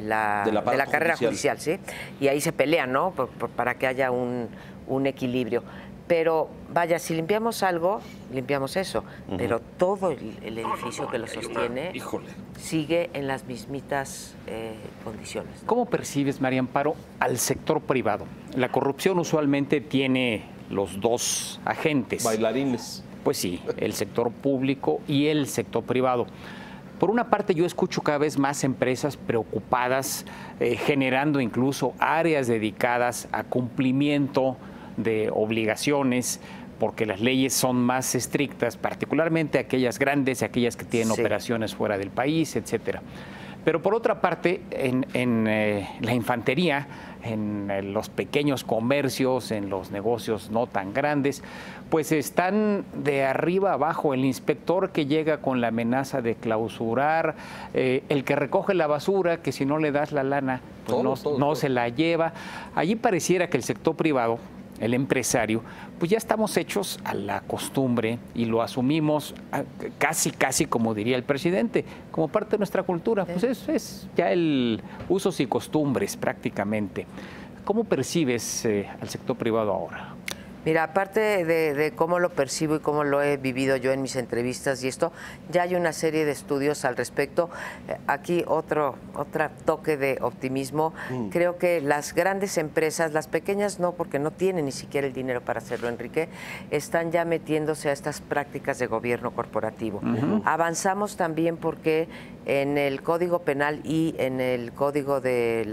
la carrera judicial, ¿sí? Y ahí se pelean, ¿no? Para que haya un equilibrio. Pero vaya, si limpiamos algo, limpiamos eso, pero todo el edificio que lo sostiene sigue en las mismitas condiciones, ¿no? ¿Cómo percibes, María Amparo, al sector privado? La corrupción usualmente tiene los dos agentes. Bailarines. Pues sí, el sector público y el sector privado. Por una parte, yo escucho cada vez más empresas preocupadas, generando incluso áreas dedicadas a cumplimiento de obligaciones, porque las leyes son más estrictas, particularmente aquellas grandes y aquellas que tienen operaciones fuera del país, etcétera. Pero por otra parte, en la infantería, en los pequeños comercios, en los negocios no tan grandes, pues están de arriba abajo. El inspector que llega con la amenaza de clausurar, el que recoge la basura, que si no le das la lana, pues no se la lleva. Allí pareciera que el sector privado, el empresario, pues ya estamos hechos a la costumbre y lo asumimos casi como diría el presidente, como parte de nuestra cultura. Pues es ya el usos y costumbres prácticamente. ¿Cómo percibes al sector privado ahora? Mira, aparte de cómo lo percibo y cómo lo he vivido yo en mis entrevistas y esto, ya hay una serie de estudios al respecto. Aquí otro toque de optimismo. Creo que las grandes empresas, las pequeñas no, porque no tienen ni siquiera el dinero para hacerlo, Enrique, están ya metiéndose a estas prácticas de gobierno corporativo. Avanzamos también porque en el Código Penal y en el Código de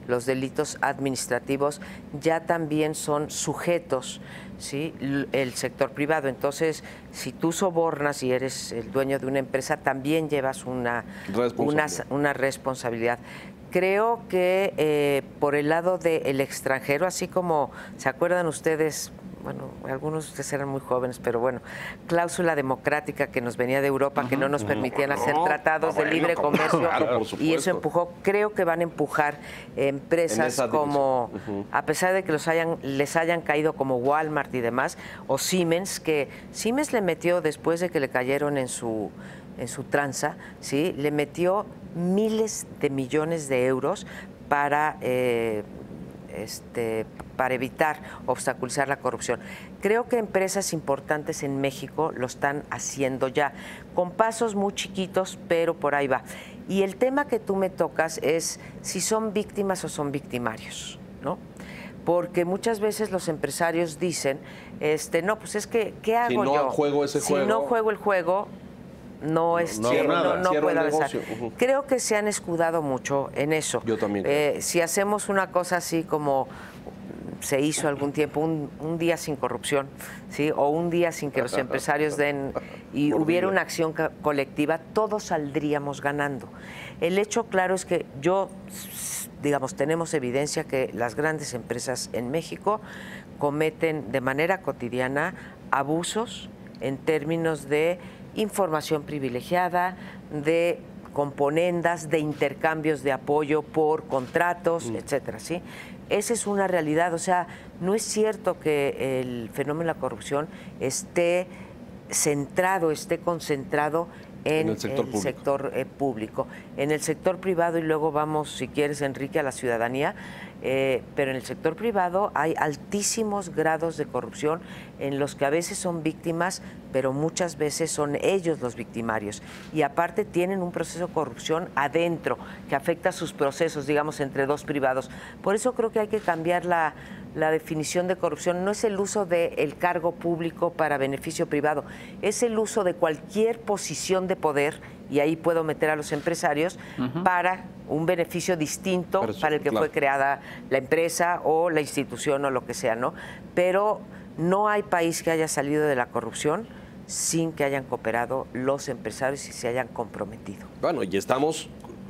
los delitos administrativos ya también son sujetos, ¿sí?, el sector privado. Entonces, si tú sobornas y eres el dueño de una empresa, también llevas una responsabilidad. Creo que por el lado del extranjero, así como se acuerdan ustedes, bueno, algunos de ustedes eran muy jóvenes, pero bueno, cláusula democrática que nos venía de Europa, que no nos permitían hacer tratados de libre comercio, y eso empujó. Creo que van a empujar empresas como, a pesar de que les hayan caído como Walmart y demás, o Siemens, que Siemens le metió, después de que le cayeron en su tranza, ¿sí?, le metió miles de millones de euros para evitar, obstaculizar la corrupción. Creo que empresas importantes en México lo están haciendo ya, con pasos muy chiquitos, pero por ahí va. Y el tema que tú me tocas es si son víctimas o son victimarios, ¿no? Porque muchas veces los empresarios dicen, no, pues es que, ¿qué hago yo? Si no juego ese juego. Si no juego el juego, no puedo avanzar. Creo que se han escudado mucho en eso. Yo también. Si hacemos una cosa así como se hizo algún tiempo, un día sin corrupción, ¿sí?, o un día sin que los empresarios den y hubiera una acción colectiva, todos saldríamos ganando. El hecho claro es que tenemos evidencia que las grandes empresas en México cometen de manera cotidiana abusos en términos de información privilegiada, de componendas, de intercambios de apoyo por contratos, etcétera, ¿sí? Esa es una realidad. O sea, no es cierto que el fenómeno de la corrupción esté concentrado en el sector público. En el sector privado, y luego vamos, si quieres, Enrique, a la ciudadanía, pero en el sector privado hay altísimos grados de corrupción en los que a veces son víctimas, pero muchas veces son ellos los victimarios. Y aparte tienen un proceso de corrupción adentro que afecta sus procesos, digamos, entre dos privados. Por eso creo que hay que cambiar la definición de corrupción. No es el uso del cargo público para beneficio privado, es el uso de cualquier posición de poder, y ahí puedo meter a los empresarios, para un beneficio distinto para el que fue creada la empresa o la institución o lo que sea, ¿no? Pero no hay país que haya salido de la corrupción sin que hayan cooperado los empresarios y se hayan comprometido. Bueno, y estamos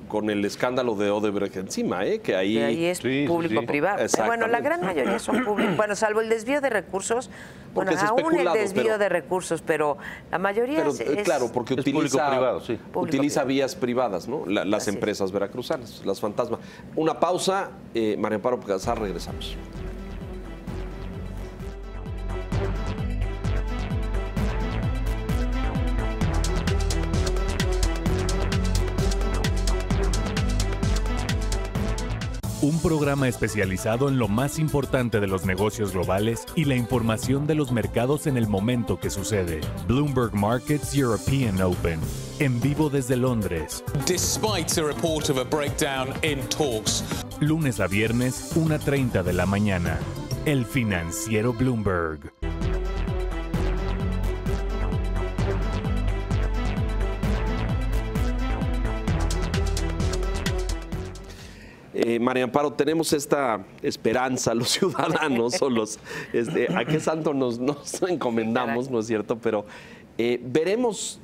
con el escándalo de Odebrecht encima, que ahí es público-privado. Bueno, la gran mayoría son públicos, bueno, salvo el desvío de recursos, bueno, aún el desvío de recursos, pero la mayoría es claro, porque utiliza vías privadas, ¿no? Las empresas veracruzanas, las fantasmas. Una pausa, María Amparo Casar, regresamos. Un programa especializado en lo más importante de los negocios globales y la información de los mercados en el momento que sucede. Bloomberg Markets European Open. En vivo desde Londres. Despite a report of a breakdown in talks. Lunes a viernes, 1:30 de la mañana. El Financiero Bloomberg. María Amparo, tenemos esta esperanza, los ciudadanos o a qué santo nos encomendamos, ¿no es cierto? Pero veremos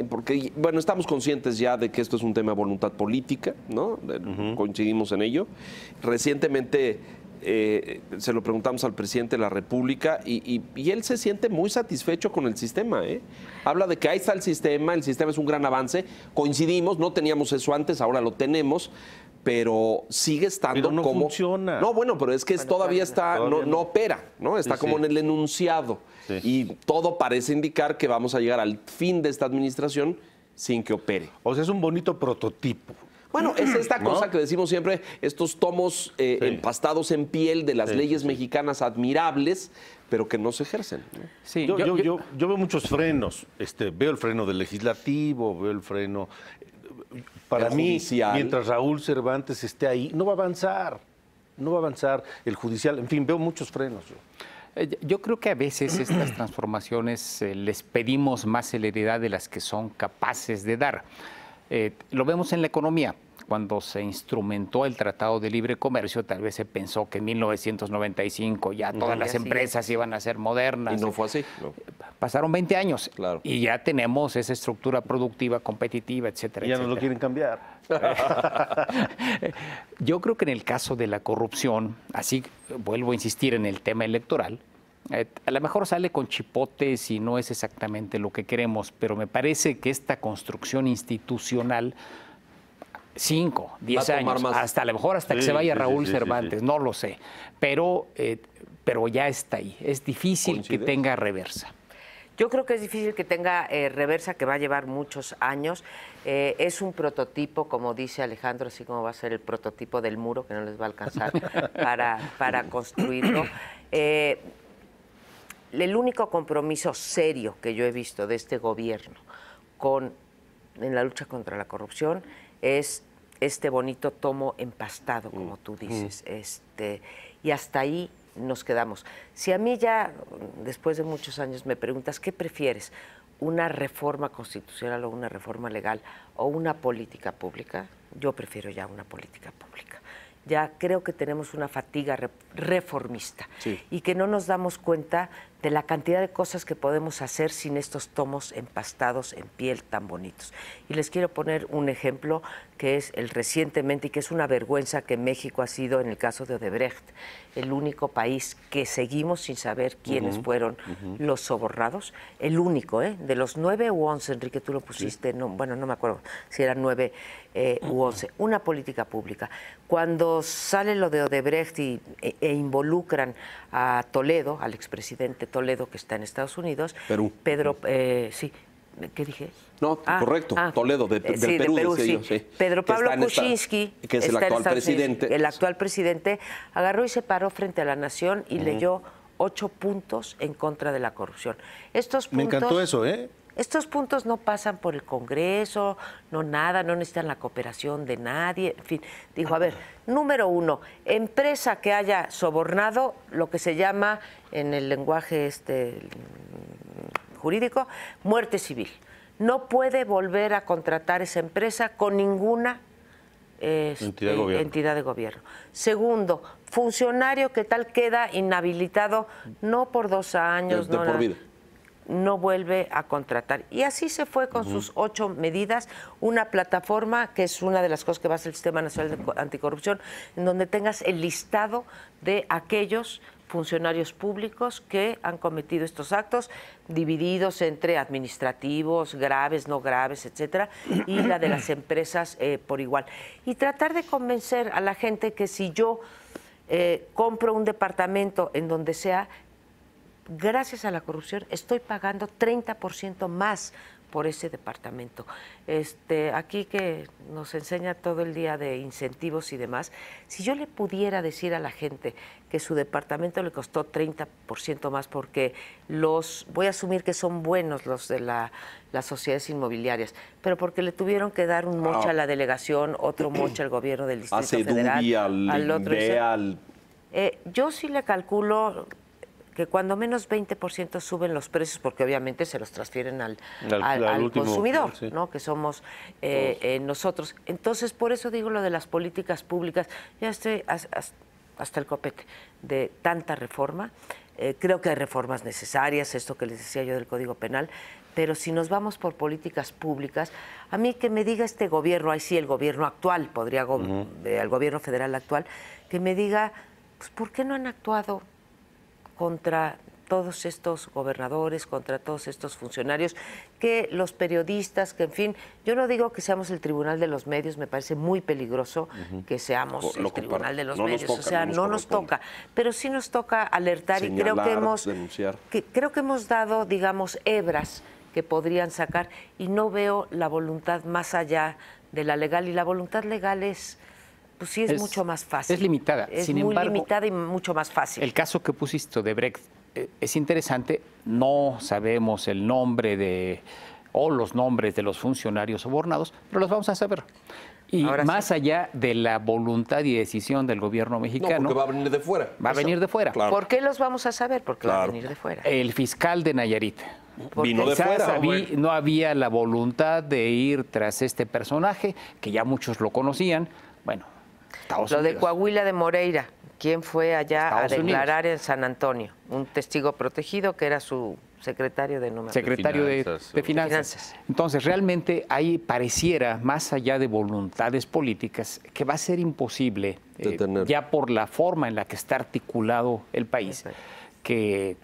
porque, bueno, estamos conscientes ya de que esto es un tema de voluntad política, ¿no? Coincidimos en ello. Recientemente se lo preguntamos al presidente de la República y él se siente muy satisfecho con el sistema, ¿eh? Habla de que ahí está el sistema es un gran avance. Coincidimos, no teníamos eso antes, ahora lo tenemos, pero sigue estando pero no como... funciona. No, bueno, pero es que todavía está, no opera, ¿no? Está como en el enunciado. Sí. Y todo parece indicar que vamos a llegar al fin de esta administración sin que opere. O sea, es un bonito prototipo. Bueno, es esta ¿no? cosa que decimos siempre, estos tomos empastados en piel de las leyes mexicanas admirables, pero que no se ejercen, ¿no? Sí, Yo veo muchos frenos. Veo el freno del legislativo, veo el freno... Para El mí, judicial. mientras Raúl Cervantes esté ahí, no va a avanzar. No va a avanzar el judicial. En fin, veo muchos frenos. Yo creo que a veces estas transformaciones les pedimos más celeridad de las que son capaces de dar. Lo vemos en la economía. Cuando se instrumentó el Tratado de Libre Comercio, tal vez se pensó que en 1995 ya todas las empresas iban a ser modernas. Y no fue así, ¿no? Pasaron 20 años Claro. y ya tenemos esa estructura productiva, competitiva, etcétera, Ya no etcétera. lo quieren cambiar. Yo creo que en el caso de la corrupción, así vuelvo a insistir en el tema electoral, a lo mejor sale con chipotes y no es exactamente lo que queremos, pero me parece que esta construcción institucional, 5, 10 Va a tomar años, más. hasta a lo mejor hasta que se vaya Raúl Cervantes, no lo sé, pero ya está ahí. Es difícil que ¿Coincides? tenga reversa. Yo creo que es difícil que tenga reversa, que va a llevar muchos años. Es un prototipo, como dice Alejandro, así como va a ser el prototipo del muro, que no les va a alcanzar para construirlo. El único compromiso serio que yo he visto de este gobierno en la lucha contra la corrupción es este bonito tomo empastado, como tú dices. Y hasta ahí nos quedamos. Si a mí ya, después de muchos años, me preguntas, ¿qué prefieres? ¿Una reforma constitucional o una reforma legal o una política pública? Yo prefiero ya una política pública. Ya creo que tenemos una fatiga reformista y que no nos damos cuenta de la cantidad de cosas que podemos hacer sin estos tomos empastados en piel tan bonitos. Y les quiero poner un ejemplo que es el recientemente, y que es una vergüenza, que México ha sido, en el caso de Odebrecht, el único país que seguimos sin saber quiénes fueron los sobornados. El único, de los 9 u 11, Enrique, tú lo pusiste, no, bueno, no me acuerdo si eran 9 u 11, una política pública. Cuando sale lo de Odebrecht e involucran a Toledo, al expresidente Toledo, que está en Estados Unidos, Perú. Pedro, sí, ¿qué dije? No, correcto, Toledo, del sí, Perú, de Perú, decía sí. yo, sí. Pedro Que Pablo está en Kuczynski, que es el está en actual Estados Unidos. presidente. El actual presidente agarró y se paró frente a la nación y leyó 8 puntos en contra de la corrupción. Estos puntos, Me encantó eso, ¿eh? Estos puntos no pasan por el Congreso, no nada, no necesitan la cooperación de nadie. En fin, dijo, a ver, número 1, empresa que haya sobornado lo que se llama en el lenguaje jurídico, muerte civil. No puede volver a contratar esa empresa con ninguna entidad de gobierno. Segundo, funcionario que tal queda inhabilitado no por 2 años, de por vida. No vuelve a contratar. Y así se fue con sus 8 medidas, una plataforma que es una de las cosas que va a ser el Sistema Nacional de Anticorrupción, en donde tengas el listado de aquellos funcionarios públicos que han cometido estos actos, divididos entre administrativos, graves, no graves, etcétera, y la de las empresas por igual. Y tratar de convencer a la gente que si yo compro un departamento en donde sea, gracias a la corrupción, estoy pagando 30% más por ese departamento. Aquí que nos enseña todo el día de incentivos y demás, si yo le pudiera decir a la gente que su departamento le costó 30% más porque voy a asumir que son buenos los de las sociedades inmobiliarias, pero porque le tuvieron que dar un moche a la delegación, otro moche al gobierno del Distrito Federal, al otro. Yo sí le calculo que cuando menos 20% suben los precios, porque obviamente se los transfieren al consumidor, sí, ¿no? Que somos nosotros. Entonces, por eso digo lo de las políticas públicas. Ya estoy hasta el copete de tanta reforma. Creo que hay reformas necesarias, esto que les decía yo del Código Penal, pero si nos vamos por políticas públicas, a mí que me diga este gobierno, ahí sí el gobierno actual, el gobierno federal actual, que me diga, pues, ¿por qué no han actuado contra todos estos gobernadores, contra todos estos funcionarios, que los periodistas, que en fin, yo no digo que seamos el tribunal de los medios, me parece muy peligroso que seamos el tribunal de los medios, o sea, no nos toca, pero sí nos toca alertar, señalar, y creo que hemos dado, digamos, hebras que podrían sacar, y no veo la voluntad más allá de la legal, y la voluntad legal es... Pues sí, es mucho más fácil. Es limitada. Es Sin muy embargo, limitada y mucho más fácil. El caso que pusiste de Brecht es interesante. No sabemos el nombre o los nombres de los funcionarios sobornados, pero los vamos a saber. Y ahora más sí, allá de la voluntad y decisión del gobierno mexicano. No, porque va a venir de fuera. Va a venir de fuera. Claro. ¿Por qué los vamos a saber? Porque va a venir de fuera. El fiscal de Nayarit. Vino de Quizás fuera. no había la voluntad de ir tras este personaje, que ya muchos lo conocían. Bueno, Estados Lo de Unidos. Coahuila de Moreira, ¿quién fue allá Estados a declarar Unidos. en San Antonio? Un testigo protegido que era su secretario de número. Secretario de Finanzas. Finanzas. Entonces, realmente ahí pareciera, más allá de voluntades políticas, que va a ser imposible, Detener. ya por la forma en la que está articulado el país, que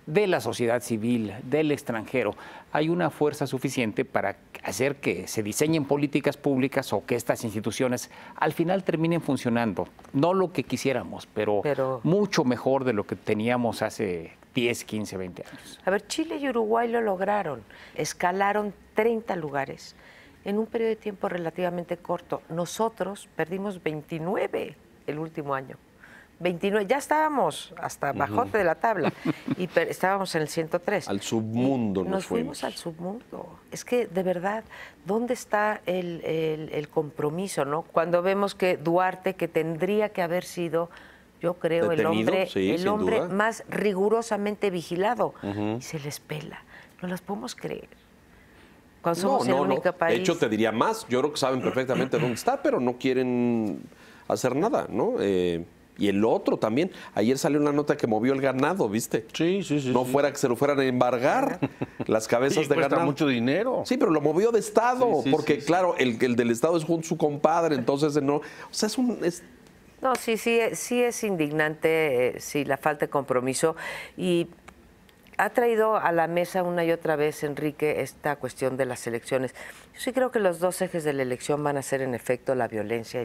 de la sociedad civil, del extranjero, hay una fuerza suficiente para hacer que se diseñen políticas públicas o que estas instituciones al final terminen funcionando. No lo que quisiéramos, pero mucho mejor de lo que teníamos hace 10, 15, 20 años. A ver, Chile y Uruguay lo lograron. Escalaron 30 lugares en un periodo de tiempo relativamente corto. Nosotros perdimos 29 el último año. 29, ya estábamos hasta bajote de la tabla y estábamos en el 103. Al submundo nos fuimos al submundo. Es que, de verdad, ¿dónde está el compromiso, no? Cuando vemos que Duarte, que tendría que haber sido, yo creo, detenido, el hombre duda, más rigurosamente vigilado, y se les pela. No las podemos creer. Cuando somos el único país. De hecho, te diría más. Yo creo que saben perfectamente dónde está, pero no quieren hacer nada, ¿no? Y el otro también. Ayer salió una nota que movió el ganado, ¿viste? Sí. No fuera que se lo fueran a embargar las cabezas de cuesta ganado. mucho dinero. Sí, pero lo movió de Estado, porque sí. claro, el del Estado es junto su compadre, entonces no. O sea, No, sí es indignante, sí, la falta de compromiso. Y ha traído a la mesa una y otra vez, Enrique, esta cuestión de las elecciones. Yo sí creo que los dos ejes de la elección van a ser, en efecto, la violencia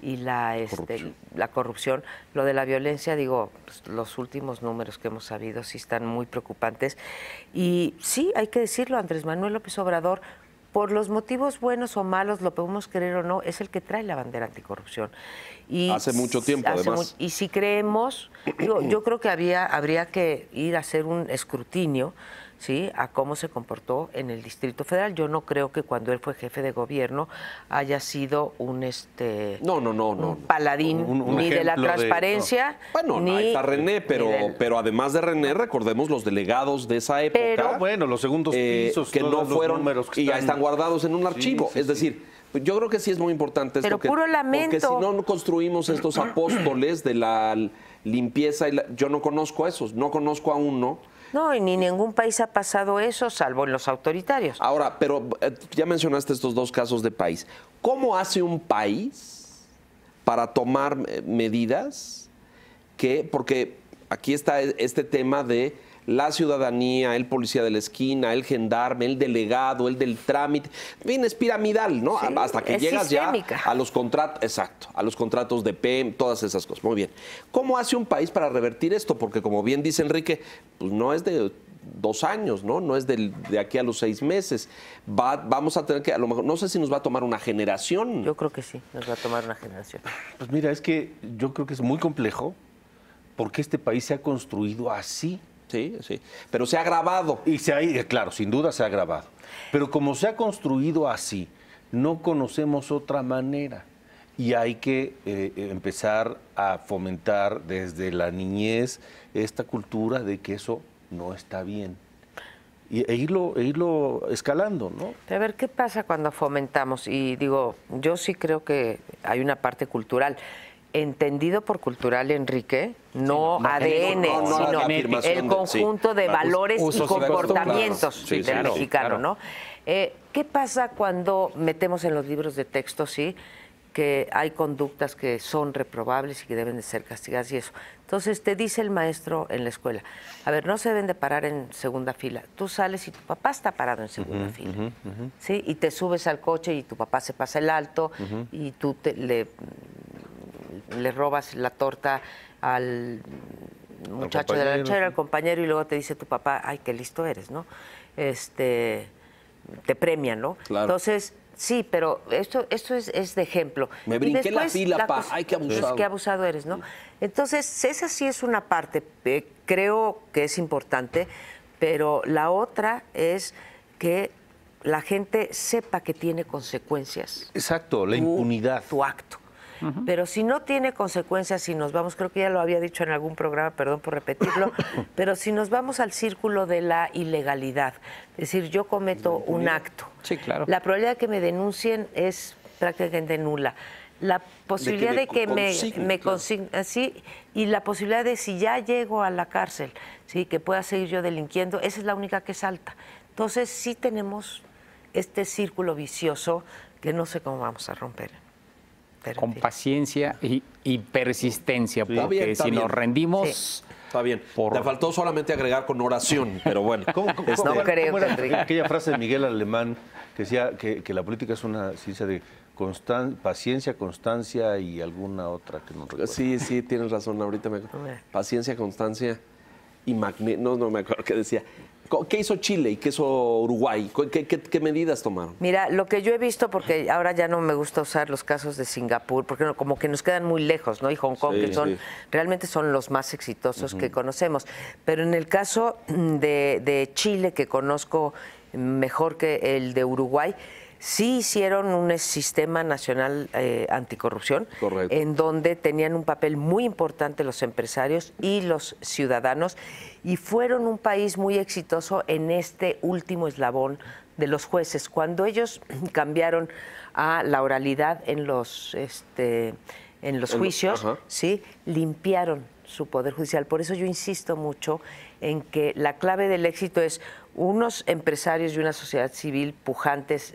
y la corrupción. Lo de la violencia, digo, pues, los últimos números que hemos sabido sí están muy preocupantes. Y sí, hay que decirlo, Andrés Manuel López Obrador, por los motivos buenos o malos, lo podemos creer o no, es el que trae la bandera anticorrupción. Y hace mucho tiempo, además. Y si creemos, yo creo que habría que ir a hacer un escrutinio, ¿sí?, a cómo se comportó en el Distrito Federal. Yo no creo que cuando él fue jefe de gobierno haya sido un paladín ni de la transparencia. Bueno, ni, ahí está René, pero además de René, recordemos los delegados de esa época. Pero, bueno, los segundos pisos, que no fueron que y ya están guardados en un archivo. Es decir, yo creo que sí es muy importante esto. Pero puro lamento. Porque si no construimos estos apóstoles de la limpieza, yo no conozco a esos, no conozco a uno. No, y ni ningún país ha pasado eso, salvo en los autoritarios. Ahora, pero ya mencionaste estos dos casos de país. ¿Cómo hace un país para tomar medidas porque aquí está este tema de la ciudadanía, el policía de la esquina, el gendarme, el delegado, el del trámite, bien, es piramidal, ¿no? Sí, hasta que llegas sistémica. ya a los contratos, exacto, a los contratos de PEM, todas esas cosas. Muy bien. ¿Cómo hace un país para revertir esto? Porque como bien dice Enrique, pues no es de 2 años, ¿no? No es de aquí a los 6 meses. Vamos a tener que, a lo mejor, no sé si nos va a tomar una generación. Yo creo que sí, nos va a tomar una generación. Pues mira, es que yo creo que es muy complejo porque este país se ha construido así. Sí, pero se ha agravado. Y claro, sin duda se ha agravado. Pero como se ha construido así, no conocemos otra manera. Y hay que empezar a fomentar desde la niñez esta cultura de que eso no está bien. E irlo escalando, ¿no? A ver, ¿qué pasa cuando fomentamos? Y digo, yo sí creo que hay una parte cultural. entendido por cultural, Enrique, no ADN, sino el conjunto de valores y comportamientos del mexicano, ¿no? ¿Qué pasa cuando metemos en los libros de texto, que hay conductas que son reprobables y que deben de ser castigadas y eso? Entonces te dice el maestro en la escuela, a ver, no se deben de parar en segunda fila. Tú sales y tu papá está parado en segunda fila, ¿sí? Y te subes al coche y tu papá se pasa el alto y tú le robas la torta al muchacho de la lanchera, al compañero, y luego te dice tu papá, ay, qué listo eres, ¿no? Te premian, ¿no? Claro. Entonces, sí, pero esto es de ejemplo. Me brinqué la fila, pa. Ay, qué abusado. Qué abusado eres, ¿no? Entonces, esa sí es una parte, creo que es importante, pero la otra es que la gente sepa que tiene consecuencias. Exacto, la impunidad. Tu acto. Pero si no tiene consecuencias, si nos vamos, creo que ya lo había dicho en algún programa, perdón por repetirlo, pero si nos vamos al círculo de la ilegalidad, es decir, yo cometo un acto, sí, claro, la probabilidad de que me denuncien es prácticamente nula. La posibilidad de que me consignen, sí, y la posibilidad de, si ya llego a la cárcel, sí, que pueda seguir yo delinquiendo, esa es la única que salta. Entonces sí tenemos este círculo vicioso que no sé cómo vamos a romper. Con paciencia y persistencia, porque está si bien. nos rendimos... Está bien. Te faltó solamente agregar con oración, pero bueno. No creo ¿Cómo era que aquella frase de Miguel Alemán que decía que la política es una ciencia de paciencia, constancia y alguna otra que no recuerdo? Sí, tienes razón. Ahorita paciencia, constancia y no me acuerdo qué decía. ¿Qué hizo Chile y qué hizo Uruguay? ¿Qué medidas tomaron? Mira, lo que yo he visto, porque ahora ya no me gusta usar los casos de Singapur, porque como que nos quedan muy lejos, ¿no? Y Hong Kong, que realmente son los más exitosos que conocemos. Pero en el caso de Chile, que conozco mejor que el de Uruguay, sí hicieron un sistema nacional anticorrupción. Correcto. En donde tenían un papel muy importante los empresarios y los ciudadanos, y fueron un país muy exitoso en este último eslabón de los jueces. Cuando ellos cambiaron a la oralidad en los juicios, ¿sí? Limpiaron su poder judicial. Por eso yo insisto mucho en que la clave del éxito es unos empresarios y una sociedad civil pujantes,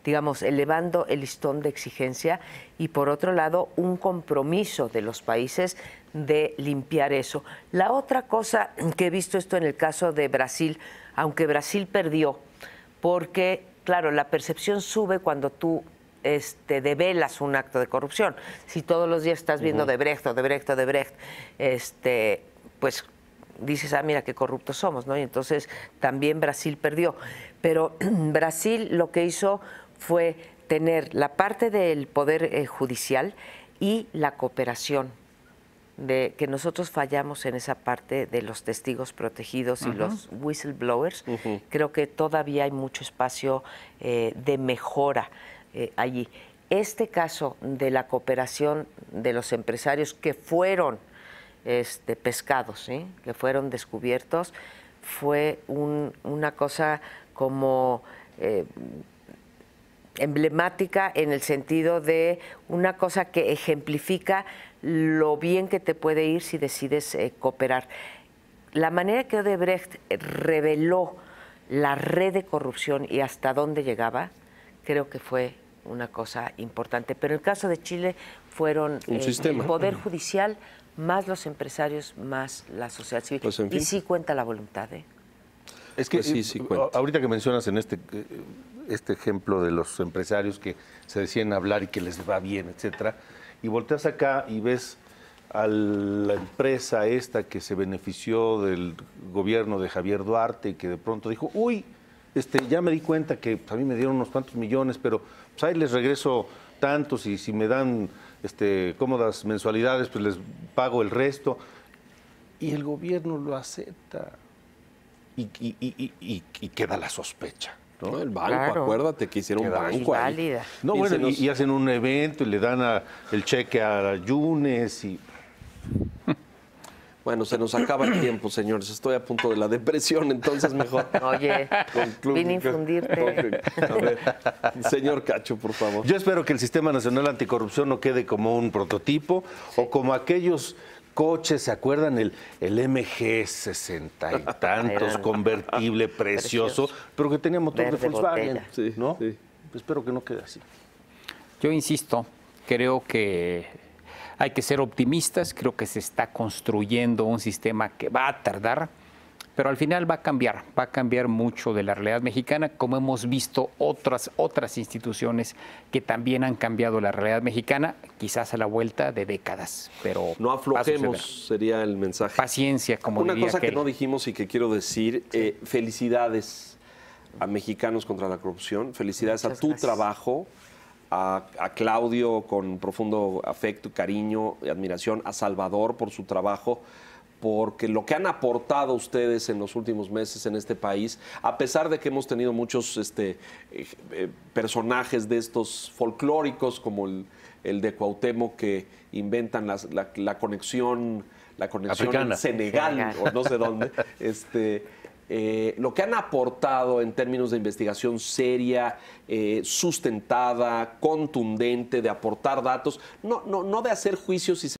digamos, elevando el listón de exigencia, y por otro lado, un compromiso de los países de limpiar eso. La otra cosa que he visto esto en el caso de Brasil, aunque Brasil perdió, porque, claro, la percepción sube cuando tú develas un acto de corrupción. Si todos los días estás viendo de Brecht, pues dices, mira qué corruptos somos, ¿no? Y entonces también Brasil perdió. Pero Brasil lo que hizo fue tener la parte del poder judicial y la cooperación, de que nosotros fallamos en esa parte de los testigos protegidos y los whistleblowers. Creo que todavía hay mucho espacio de mejora allí. Este caso de la cooperación de los empresarios que fueron pescados, ¿sí? Que fueron descubiertos, fue una cosa como emblemática, en el sentido de una cosa que ejemplifica lo bien que te puede ir si decides cooperar. La manera que Odebrecht reveló la red de corrupción y hasta dónde llegaba, creo que fue una cosa importante. Pero en el caso de Chile fueron el poder judicial, más los empresarios, más la sociedad civil. Pues, en fin. Y sí cuenta la voluntad, Es que pues sí cuenta. Ahorita que mencionas en este ejemplo de los empresarios que se deciden hablar y que les va bien, etcétera, y volteas acá y ves a la empresa esta que se benefició del gobierno de Javier Duarte y que de pronto dijo, uy, ya me di cuenta que a mí me dieron unos cuantos millones, pero pues ahí les regreso tantos, y si me dan cómodas mensualidades, pues les pago el resto. Y el gobierno lo acepta. Y queda la sospecha, ¿no? El banco, acuérdate que hicieron un banco ahí. No, bueno, y hacen un evento y le dan el cheque a Yunes y... Bueno, se nos acaba el tiempo, señores. Estoy a punto de la depresión, entonces mejor. Oye, vine a infundirte. A ver, señor Cacho, por favor. Yo espero que el Sistema Nacional Anticorrupción no quede como un prototipo o como aquellos coches, ¿se acuerdan? El MG 60 y tantos, convertible, precioso, pero que tenía motor de Volkswagen, sí, ¿no? Sí. Espero que no quede así. Yo insisto, creo que hay que ser optimistas, creo que se está construyendo un sistema que va a tardar, pero al final va a cambiar mucho de la realidad mexicana, como hemos visto otras instituciones que también han cambiado la realidad mexicana, quizás a la vuelta de décadas, pero no aflojemos, sería el mensaje. Paciencia, como Una diría cosa que aquel. no dijimos y que quiero decir, felicidades a Mexicanos contra la Corrupción, felicidades Muchas a tu gracias. trabajo, a Claudio con profundo afecto, cariño y admiración, a Salvador por su trabajo, porque lo que han aportado ustedes en los últimos meses en este país, a pesar de que hemos tenido muchos personajes de estos folclóricos, como el de Cuauhtémoc, que inventan la conexión Africana. en Senegal o no sé dónde, lo que han aportado en términos de investigación seria, sustentada, contundente, de aportar datos, no de hacer juicios y